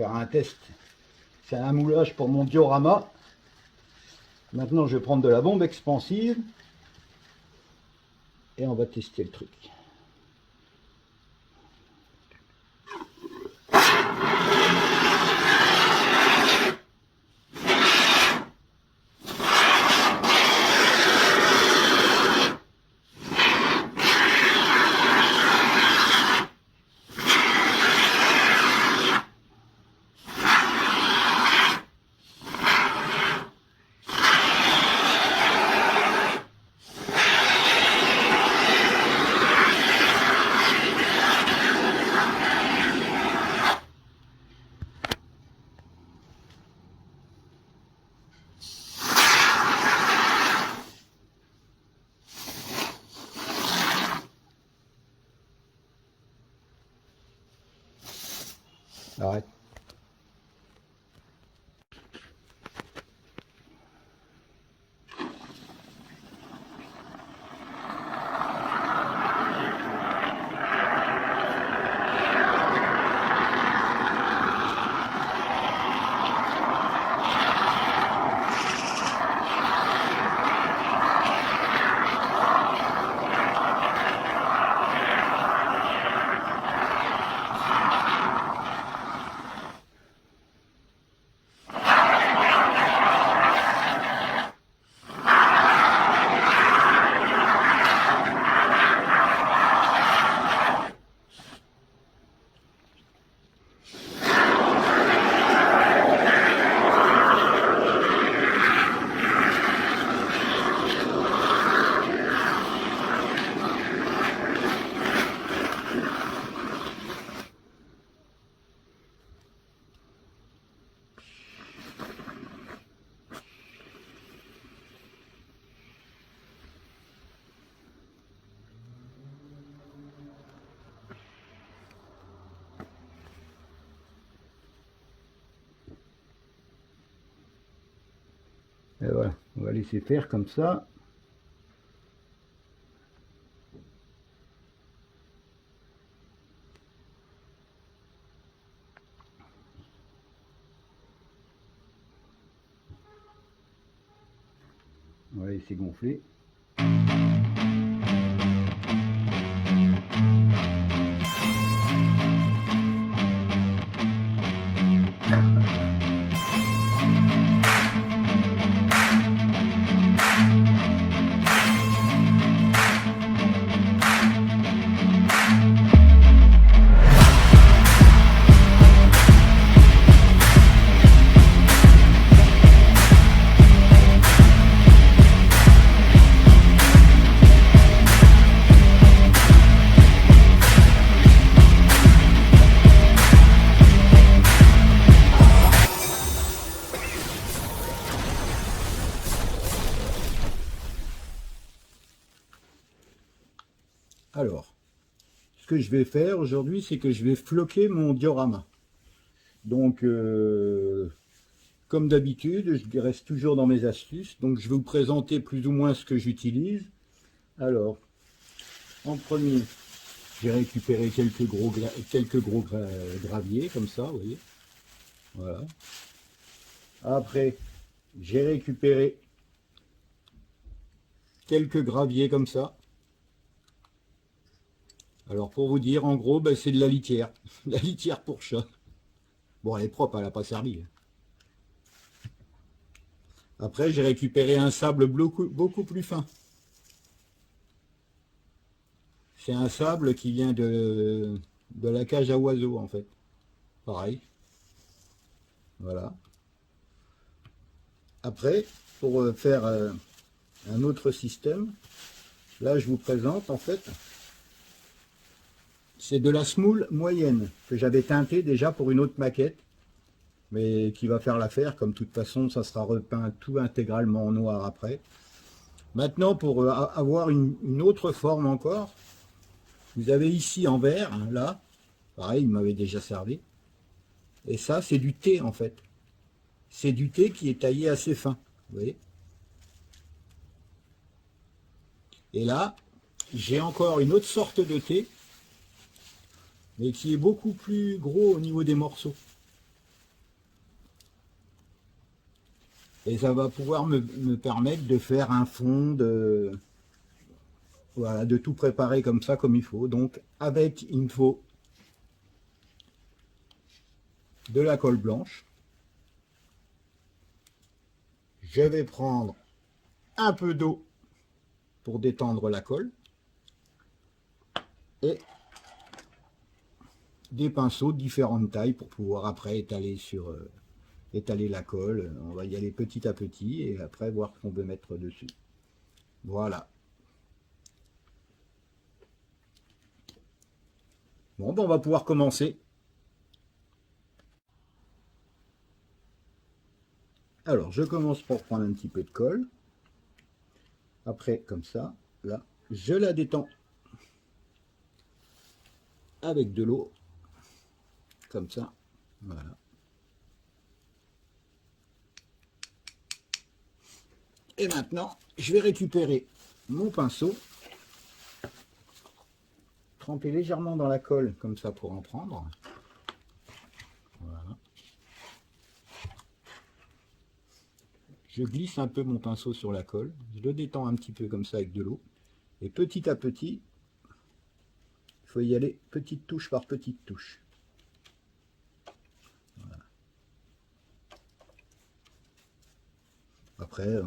faire un test. C'est un moulage pour mon diorama. Maintenant, je vais prendre de la bombe expansive et on va tester le truc. Arrête. Et voilà, on va laisser faire comme ça. On va laisser gonfler. Alors, ce que je vais faire aujourd'hui, c'est que je vais floquer mon diorama. Donc, comme d'habitude, je reste toujours dans mes astuces. Donc, je vais vous présenter plus ou moins ce que j'utilise. Alors, en premier, j'ai récupéré quelques gros graviers, comme ça, vous voyez. Voilà. Après, j'ai récupéré quelques graviers comme ça. Alors pour vous dire, en gros, ben, c'est de la litière. La litière pour chat. Bon, elle est propre, elle n'a pas servi. Après, j'ai récupéré un sable beaucoup plus fin. C'est un sable qui vient de la cage à oiseaux, en fait. Pareil. Voilà. Après, pour faire un autre système, là, je vous présente, en fait, c'est de la semoule moyenne que j'avais teintée déjà pour une autre maquette, mais qui va faire l'affaire, comme de toute façon ça sera repeint tout intégralement en noir après. Maintenant, pour avoir une autre forme encore, vous avez ici en vert, hein, là, pareil, il m'avait déjà servi, et ça c'est du thé en fait. C'est du thé qui est taillé assez fin, vous voyez. Et là, j'ai encore une autre sorte de thé, mais qui est beaucoup plus gros au niveau des morceaux. Et ça va pouvoir me permettre de faire un fond, voilà, de tout préparer comme ça, comme il faut. Donc avec, il me faut de la colle blanche. Je vais prendre un peu d'eau pour détendre la colle et des pinceaux de différentes tailles pour pouvoir après étaler la colle. On va y aller petit à petit et après voir ce qu'on veut mettre dessus. Voilà. Bon, ben on va pouvoir commencer. Alors, je commence par prendre un petit peu de colle. Après, comme ça, là, je la détends avec de l'eau, comme ça. Voilà. Et maintenant, je vais récupérer mon pinceau, tremper légèrement dans la colle, comme ça, pour en prendre. Voilà. Je glisse un peu mon pinceau sur la colle, je le détends un petit peu comme ça avec de l'eau. Et petit à petit, il faut y aller petite touche par petite touche. Voilà. Après,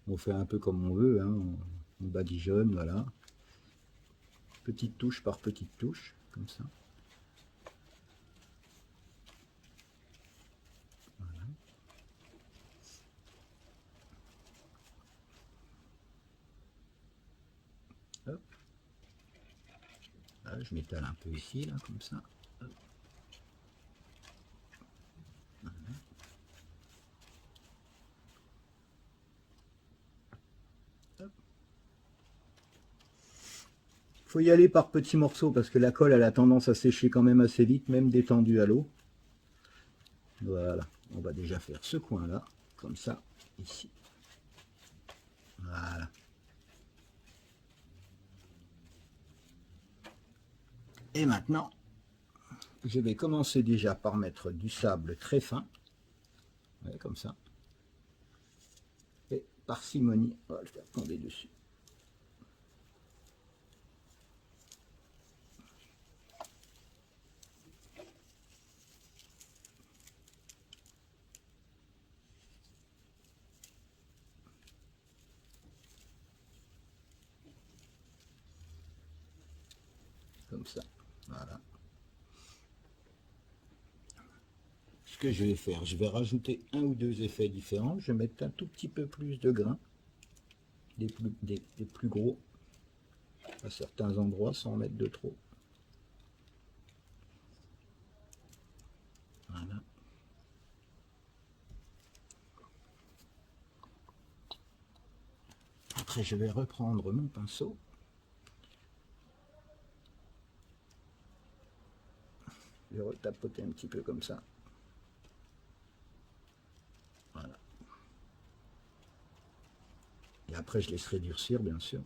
on fait un peu comme on veut, hein. On badigeonne, voilà. Petite touche par petite touche, comme ça. Voilà. Hop. Là, je m'étale un peu ici, là, comme ça. Hop. Voilà. Hop. Faut y aller par petits morceaux parce que la colle elle a tendance à sécher quand même assez vite, même détendue à l'eau. Voilà, on va déjà faire ce coin là, comme ça, ici. Voilà. Et maintenant, je vais commencer déjà par mettre du sable très fin, ouais, comme ça. Et parcimonie, on va le faire tomber dessus. Comme ça, voilà. Ce que je vais faire, je vais rajouter un ou deux effets différents. Je vais mettre un tout petit peu plus de grains, des plus gros, à certains endroits, sans en mettre de trop. Voilà. Après, je vais reprendre mon pinceau. Je vais retapoter un petit peu comme ça. Voilà. Et après, je laisserai durcir, bien sûr.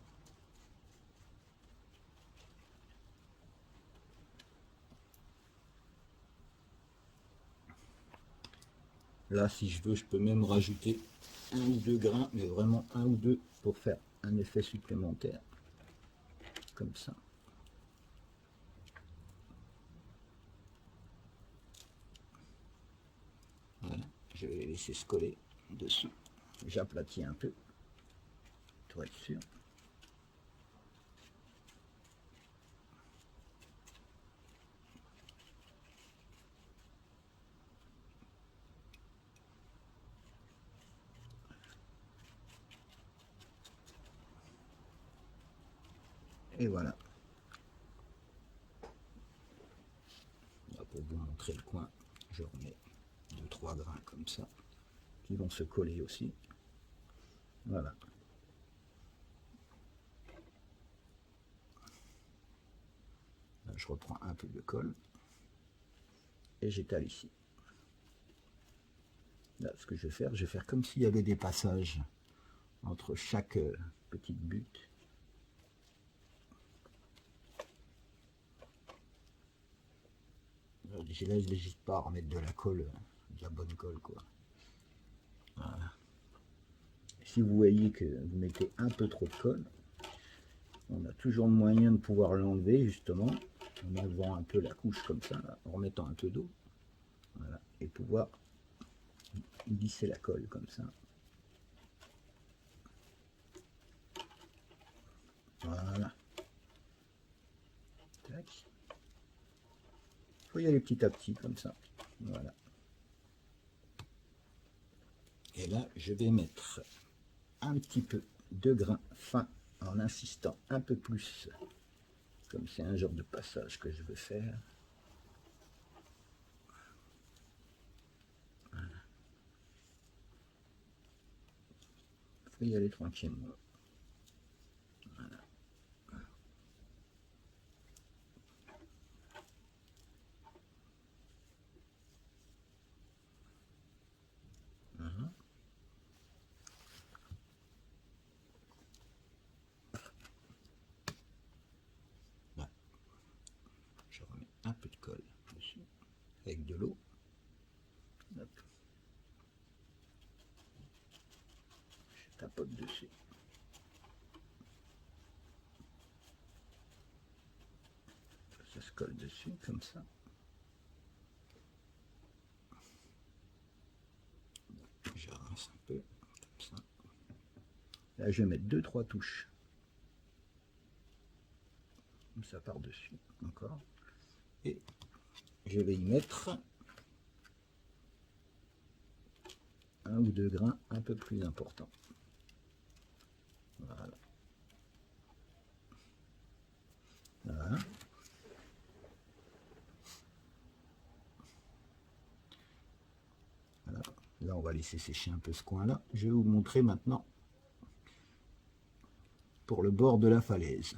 Là, si je veux, je peux même rajouter un ou deux grains, mais vraiment un ou deux pour faire un effet supplémentaire. Comme ça. Voilà. Je vais les laisser se coller dessus. J'aplatis un peu pour être sûr. Et voilà. Là, pour vous montrer le coin, je remets 2-3 grains comme ça, qui vont se coller aussi. Voilà. Là, je reprends un peu de colle et j'étale ici. Là, ce que je vais faire comme s'il y avait des passages entre chaque petite butte. Là, je n'hésite pas à remettre de la colle, de la bonne colle, quoi. Voilà. Si vous voyez que vous mettez un peu trop de colle, on a toujours le moyen de pouvoir l'enlever justement en enlevant un peu la couche comme ça, là, en remettant un peu d'eau. Voilà. Et pouvoir lisser la colle comme ça. Voilà. Tac. Il faut y aller petit à petit comme ça. Voilà. Et là, je vais mettre un petit peu de grain fin en insistant un peu plus, comme c'est un genre de passage que je veux faire. Voilà. Il faut y aller tranquillement. Voilà. Voilà. Voilà. Je remets un peu de colle dessus avec de l'eau. Je tapote dessus. Ça se colle dessus comme ça. Je rince un peu comme ça. Là, je vais mettre 2-3 touches. Comme ça par dessus encore. Et je vais y mettre un ou deux grains un peu plus importants. Voilà. Voilà. Voilà. Là, on va laisser sécher un peu ce coin-là. Je vais vous montrer maintenant pour le bord de la falaise.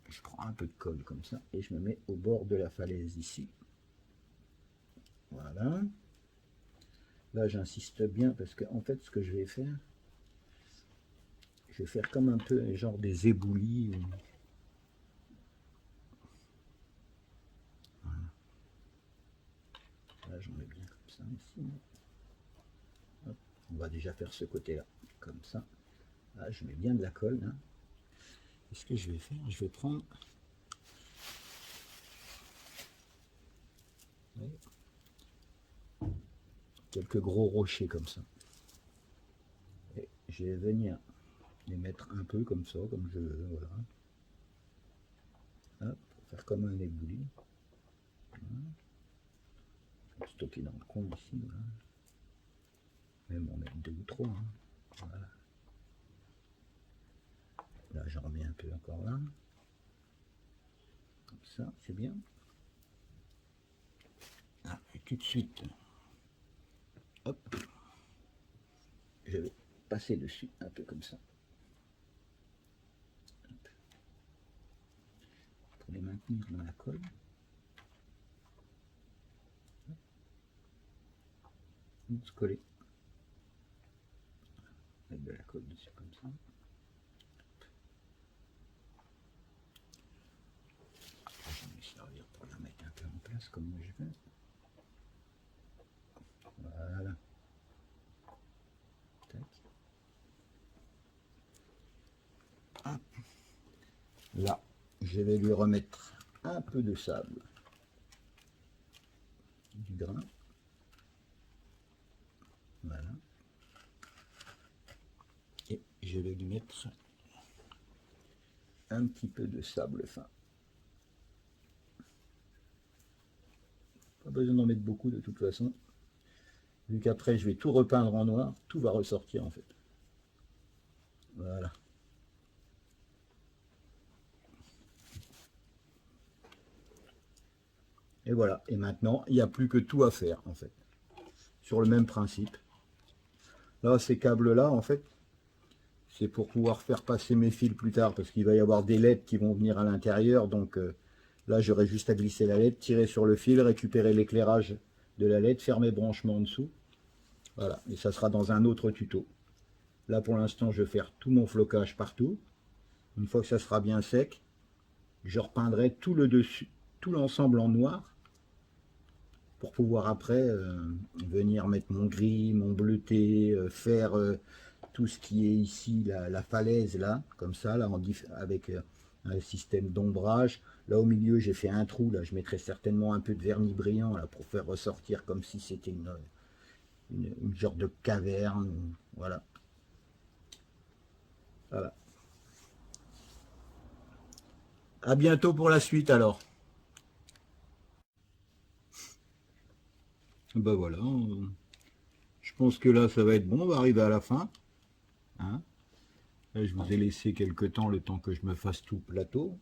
Je prends un peu de colle comme ça et je me mets au bord de la falaise ici. Voilà. Là, j'insiste bien parce que en fait, ce que je vais faire comme un peu genre des éboulis. Voilà. Là, j'en mets bien comme ça ici. Hop. On va déjà faire ce côté-là, comme ça. Là, je mets bien de la colle. Hein. Et ce que je vais faire, je vais prendre quelques gros rochers comme ça. Et je vais venir les mettre un peu comme ça, comme je veux. Voilà. Hop, pour faire comme un ébouli. Voilà. Je vais stocker dans le coin ici. Voilà. Même en mettre 2 ou 3. Hein. Voilà. Là, j'en remets un peu encore là. Comme ça, c'est bien. Ah, et tout de suite, hop, je vais passer dessus un peu comme ça. Hop. Pour les maintenir dans la colle. Hop. Se coller. Avec de la colle dessus comme ça. Je vais me servir pour la mettre un peu en place comme moi je veux. Voilà. Tac. Hop. Là, je vais lui remettre un peu de sable, du grain. Voilà. Et je vais lui mettre un petit peu de sable fin. Pas besoin d'en mettre beaucoup de toute façon. Vu qu'après je vais tout repeindre en noir, tout va ressortir en fait. Voilà. Et voilà. Et maintenant, il n'y a plus que tout à faire en fait. Sur le même principe. Là, ces câbles-là, en fait, c'est pour pouvoir faire passer mes fils plus tard, parce qu'il va y avoir des LED qui vont venir à l'intérieur. Donc là, j'aurai juste à glisser la LED, tirer sur le fil, récupérer l'éclairage de la LED, faire mes branchements en dessous. Voilà. Et ça sera dans un autre tuto. Là, pour l'instant, je vais faire tout mon flocage partout. Une fois que ça sera bien sec, je repeindrai tout le dessus, tout l'ensemble en noir. pour pouvoir après venir mettre mon gris, mon bleuté, faire tout ce qui est ici, la falaise là, comme ça, là, avec un système d'ombrage. Là au milieu j'ai fait un trou, là je mettrai certainement un peu de vernis brillant là, pour faire ressortir comme si c'était une genre de caverne. Voilà. Voilà. À bientôt pour la suite alors. Ben voilà. Je pense que là ça va être bon, on va arriver à la fin. Hein. Là, je vous ai laissé quelques temps, le temps que je me fasse tout plateau.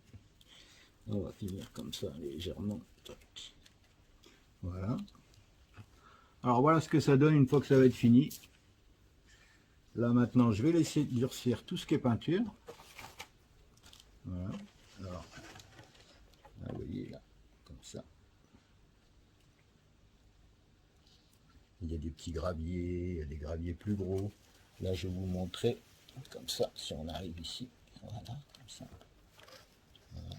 On va finir comme ça légèrement. Voilà. Alors voilà ce que ça donne une fois que ça va être fini. Là maintenant je vais laisser durcir tout ce qui est peinture. Voilà. Alors, là, vous voyez là, comme ça. Il y a des petits graviers, il y a des graviers plus gros. Là je vais vous montrer comme ça, si on arrive ici. Voilà, comme ça. Voilà.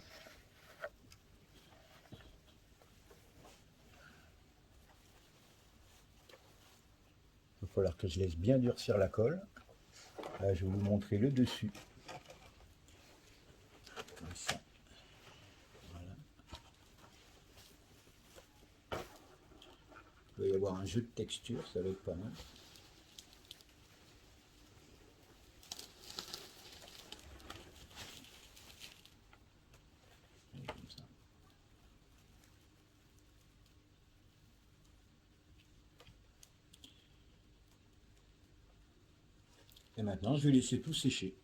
Il va falloir que je laisse bien durcir la colle. Là, je vais vous montrer le dessus. Comme ça. Voilà. Il va y avoir un jeu de texture, ça va être pas mal. Comme ça. Et maintenant, je vais laisser tout sécher.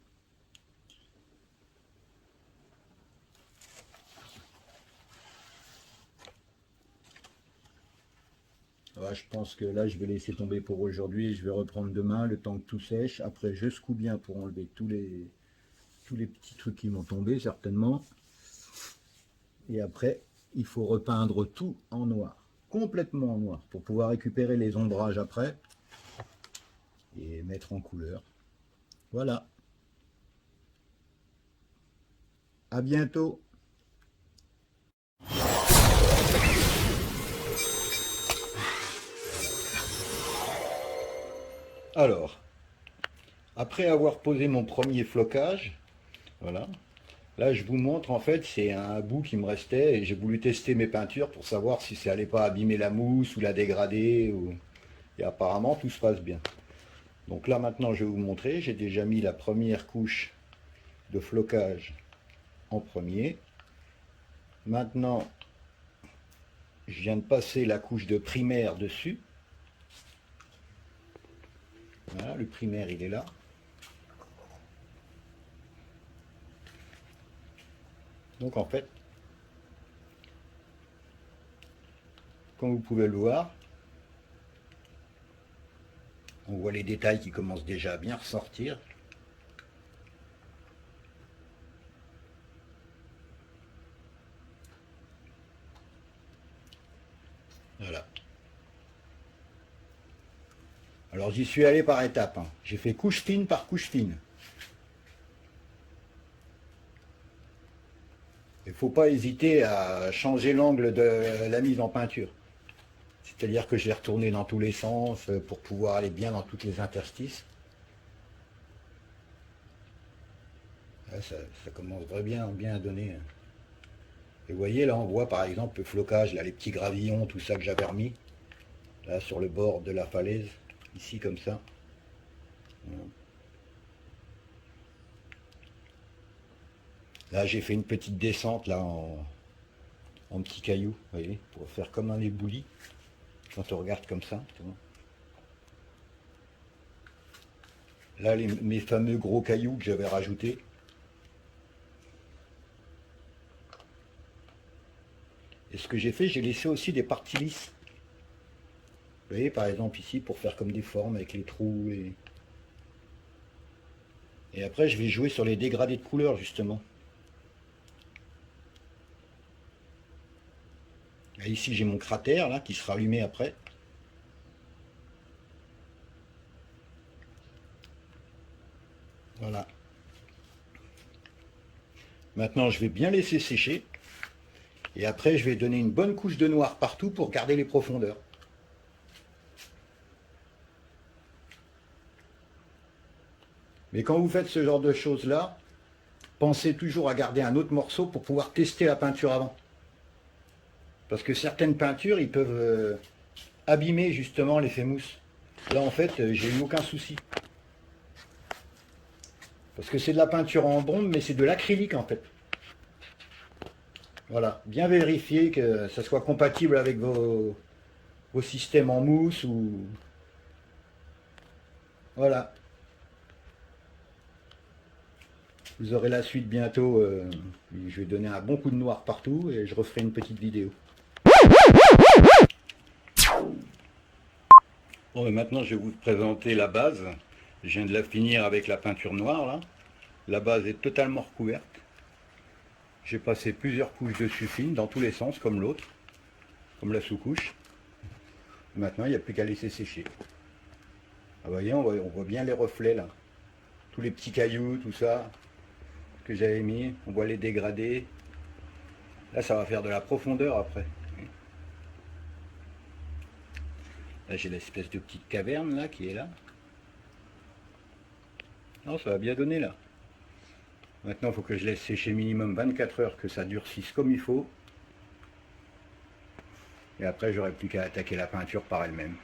Ouais, je pense que là, je vais laisser tomber pour aujourd'hui. Je vais reprendre demain, le temps que tout sèche. Après, je secoue bien pour enlever tous les petits trucs qui vont tomber, certainement. Et après, il faut repeindre tout en noir. Complètement en noir. Pour pouvoir récupérer les ombrages après. Et mettre en couleur. Voilà. À bientôt. Alors, après avoir posé mon premier flocage, voilà, là je vous montre en fait c'est un bout qui me restait et j'ai voulu tester mes peintures pour savoir si ça allait pas abîmer la mousse ou la dégrader et apparemment tout se passe bien. Donc là maintenant je vais vous montrer, j'ai déjà mis la première couche de flocage en premier. Maintenant je viens de passer la couche de primaire dessus. Voilà, le primaire il est là. Donc en fait, comme vous pouvez le voir, on voit les détails qui commencent déjà à bien ressortir. Voilà. Alors j'y suis allé par étapes. Hein. J'ai fait couche fine par couche fine. Il ne faut pas hésiter à changer l'angle de la mise en peinture. C'est-à-dire que je l'ai retourné dans tous les sens pour pouvoir aller bien dans toutes les interstices. Là, ça commence vraiment bien à donner. Et vous voyez, là on voit par exemple le flocage, là, les petits gravillons, tout ça que j'avais remis. Là sur le bord de la falaise, ici comme ça. Voilà. Là j'ai fait une petite descente là en petits cailloux, vous voyez, pour faire comme un éboulis. Quand on regarde comme ça, tu vois. Là, mes fameux gros cailloux que j'avais rajoutés. Et ce que j'ai fait, j'ai laissé aussi des parties lisses. Vous voyez, par exemple ici, pour faire comme des formes avec les trous. Et après, je vais jouer sur les dégradés de couleurs, justement. Et ici, j'ai mon cratère, là, qui sera allumé après. Voilà. Maintenant, je vais bien laisser sécher. Et après, je vais donner une bonne couche de noir partout pour garder les profondeurs. Mais quand vous faites ce genre de choses-là, pensez toujours à garder un autre morceau pour pouvoir tester la peinture avant. Parce que certaines peintures, ils peuvent abîmer justement l'effet mousse. Là, en fait, j'ai eu aucun souci. Parce que c'est de la peinture en bombe, mais c'est de l'acrylique en fait. Voilà, bien vérifier que ça soit compatible avec vos systèmes en mousse ou... Voilà. Vous aurez la suite bientôt. Je vais donner un bon coup de noir partout et je referai une petite vidéo. Bon, et maintenant je vais vous présenter la base. Je viens de la finir avec la peinture noire là. La base est totalement recouverte. J'ai passé plusieurs couches dessus fines dans tous les sens comme l'autre, comme la sous-couche. Maintenant il n'y a plus qu'à laisser sécher. Ah, voyez, on voit bien les reflets là. Tous les petits cailloux, tout ça que j'avais mis, on voit les dégradés. Là ça va faire de la profondeur après. Là j'ai l'espèce de petite caverne là qui est là. Non, ça va bien donner là. Maintenant il faut que je laisse sécher minimum 24 heures, que ça durcisse comme il faut. Et après j'aurai plus qu'à attaquer la peinture par elle-même.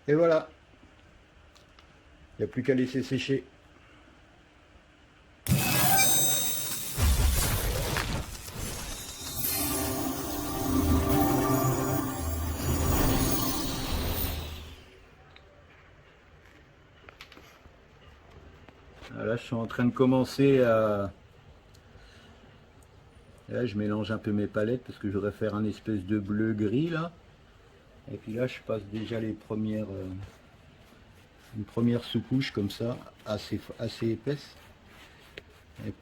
Et voilà, il n'y a plus qu'à laisser sécher. Là, je suis en train de commencer à... Là, je mélange un peu mes palettes parce que je voudrais faire un espèce de bleu-gris là. Et puis là, je passe déjà les premières... une première sous-couche comme ça, assez épaisse. Et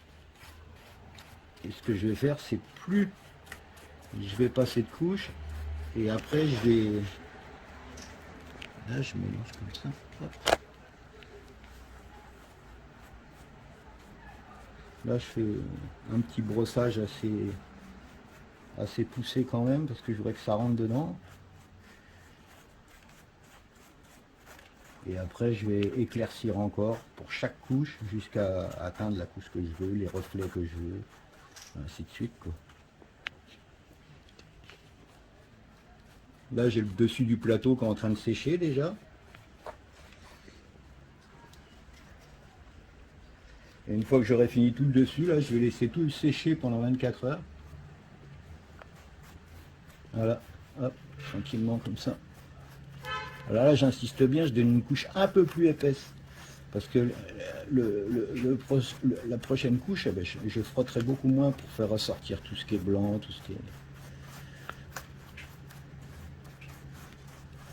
ce que je vais faire, c'est plus je vais passer de couche et après je vais... Là, je mélange comme ça. Hop. Là, je fais un petit brossage assez poussé quand même, parce que je voudrais que ça rentre dedans. Et après, je vais éclaircir encore pour chaque couche, jusqu'à atteindre la couche que je veux, les reflets que je veux, ainsi de suite, quoi. Là, j'ai le dessus du plateau qui est en train de sécher déjà. Et une fois que j'aurai fini tout le dessus, là, je vais laisser tout le sécher pendant 24 heures. Voilà, hop, tranquillement comme ça. Alors là, j'insiste bien, je donne une couche un peu plus épaisse. Parce que la prochaine couche, eh ben, je frotterai beaucoup moins pour faire ressortir tout ce qui est blanc, tout ce qui est...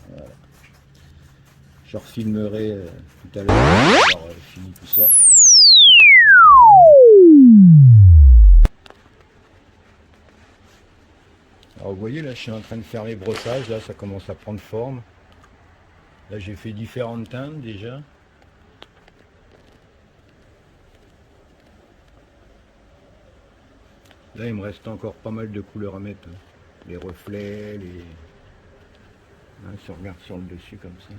Voilà. Je refilmerai tout à l'heure pour avoir fini tout ça. Alors vous voyez, là je suis en train de faire les brossages, là ça commence à prendre forme. Là j'ai fait différentes teintes déjà. Là il me reste encore pas mal de couleurs à mettre. Les reflets, les... Hein, si on regarde sur le dessus comme ça.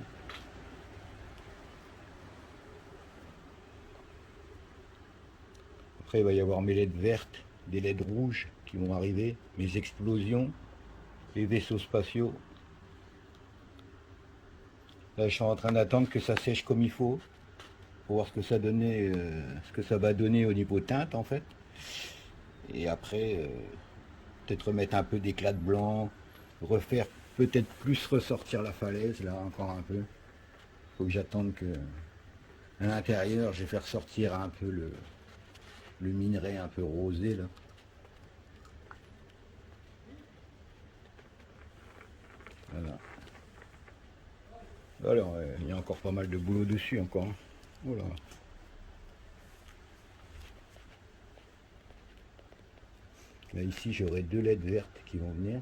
Après il va y avoir mes LED vertes, des LED rouges qui vont arriver, mes explosions, les vaisseaux spatiaux. Là je suis en train d'attendre que ça sèche comme il faut, pour voir ce que ça donnait, ce que ça va donner au niveau teinte en fait. Et après, peut-être remettre un peu d'éclat de blanc, refaire peut-être plus ressortir la falaise, là encore un peu. Faut que j'attende que à l'intérieur, je vais faire sortir un peu le minerai un peu rosé là. Voilà. Alors, il y a encore pas mal de boulot dessus encore. Voilà. Là ici j'aurai 2 LED vertes qui vont venir.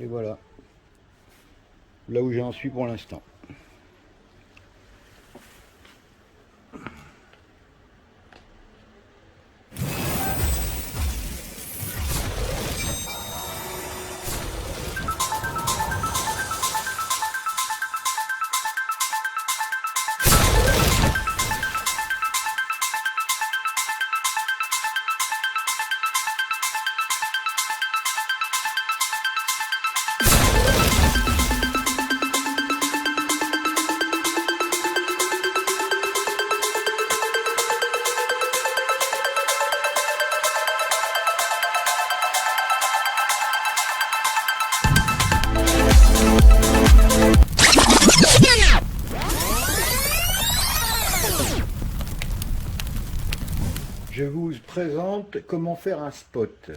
Et voilà. Là où j'en suis pour l'instant. Je vous présente comment faire un spot.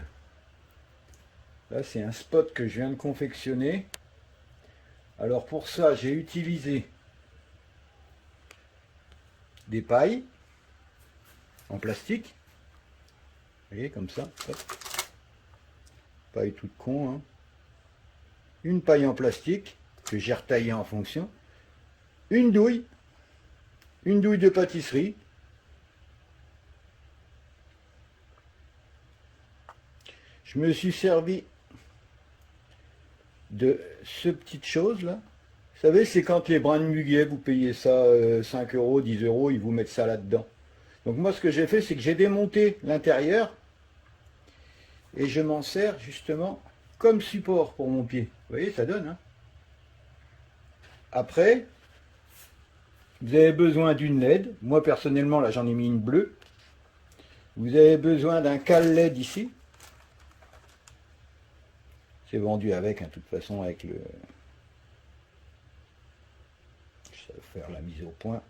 Là, c'est un spot que je viens de confectionner. Alors pour ça, j'ai utilisé des pailles en plastique. Vous voyez, comme ça. Hop. Paille toute con. Hein. Une paille en plastique que j'ai retaillée en fonction. Une douille de pâtisserie. Je me suis servi de ce petite chose là. Vous savez, c'est quand les brins de muguet, vous payez ça 5 euros, 10 euros, ils vous mettent ça là-dedans. Donc moi ce que j'ai fait, c'est que j'ai démonté l'intérieur et je m'en sers justement comme support pour mon pied. Vous voyez, ça donne. Hein. Après, vous avez besoin d'une LED. Moi personnellement, là j'en ai mis une bleue. Vous avez besoin d'un cal LED ici. C'est vendu avec, hein, de toute façon, avec le... Ça va faire la mise au point.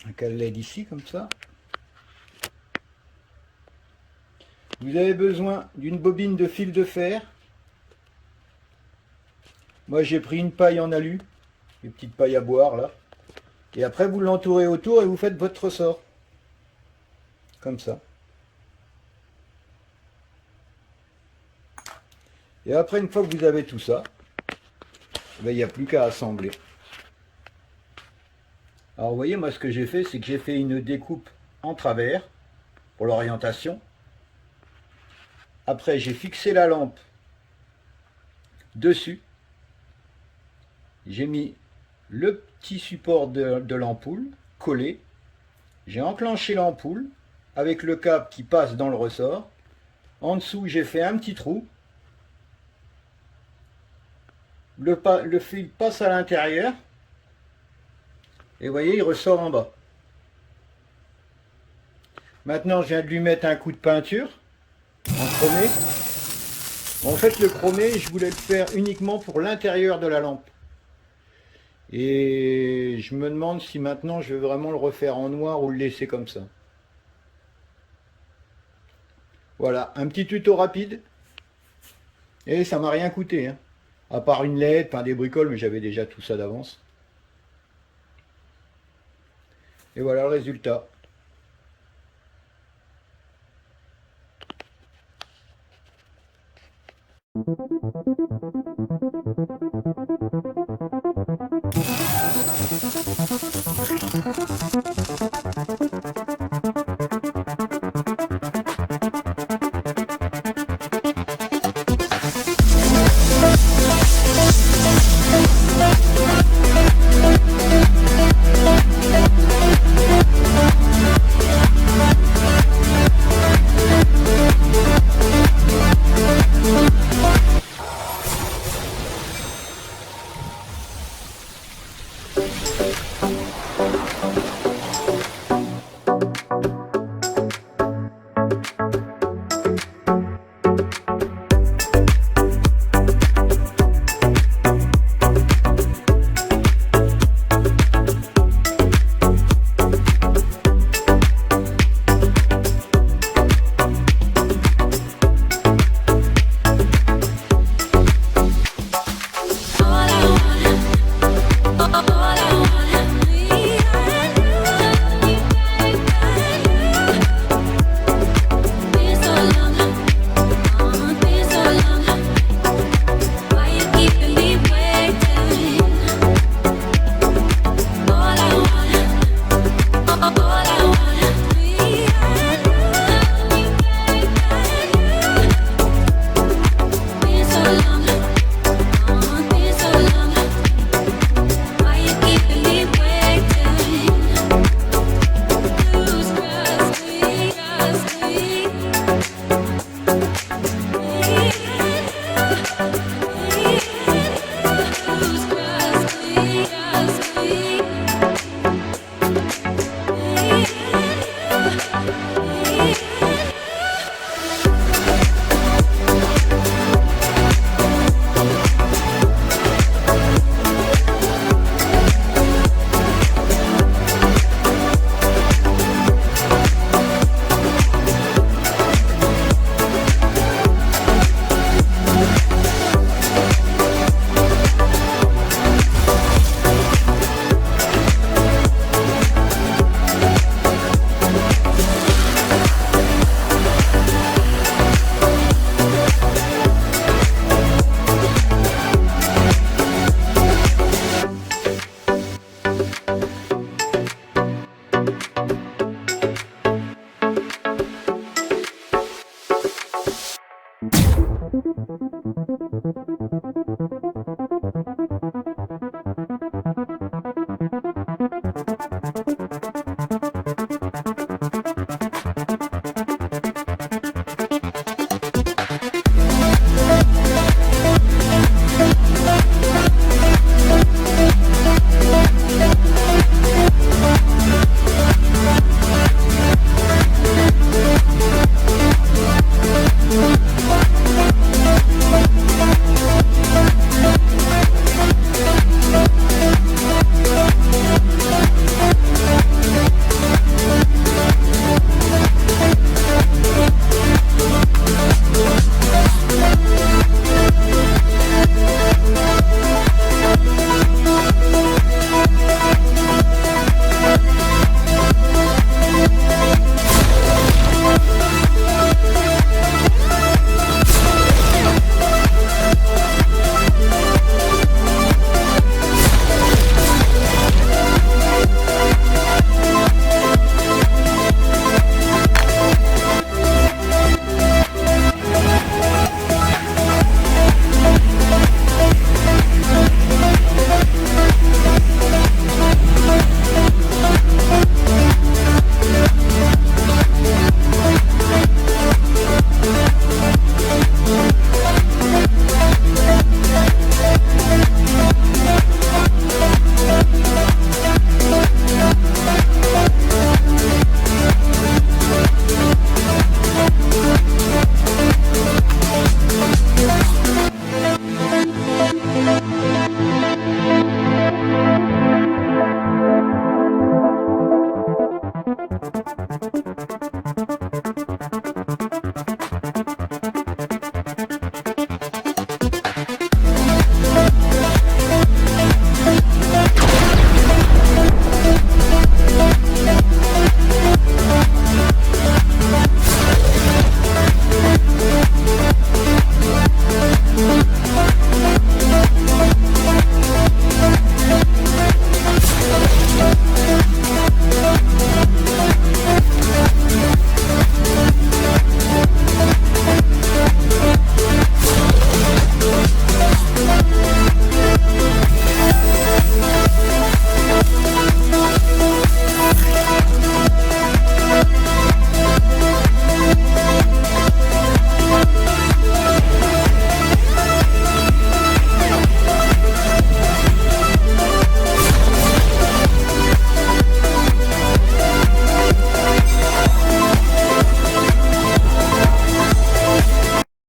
Un cal LED ici, comme ça. Vous avez besoin d'une bobine de fil de fer. Moi, j'ai pris une paille en alu, une petite paille à boire, là. Et après, vous l'entourez autour et vous faites votre ressort. Comme ça. Et après, une fois que vous avez tout ça, il n'y a plus qu'à assembler. Alors, vous voyez, moi, ce que j'ai fait, c'est que j'ai fait une découpe en travers pour l'orientation. Après, j'ai fixé la lampe dessus. J'ai mis le petit support de l'ampoule collé. J'ai enclenché l'ampoule avec le câble qui passe dans le ressort. En dessous, j'ai fait un petit trou. Le fil passe à l'intérieur. Et vous voyez, il ressort en bas. Maintenant, je viens de lui mettre un coup de peinture en chromé. En fait, le chromé, je voulais le faire uniquement pour l'intérieur de la lampe. Et je me demande si maintenant je vais vraiment le refaire en noir ou le laisser comme ça. Voilà, un petit tuto rapide. Et ça m'a rien coûté. Hein. À part une LED, des bricoles, mais j'avais déjà tout ça d'avance. Et voilà le résultat.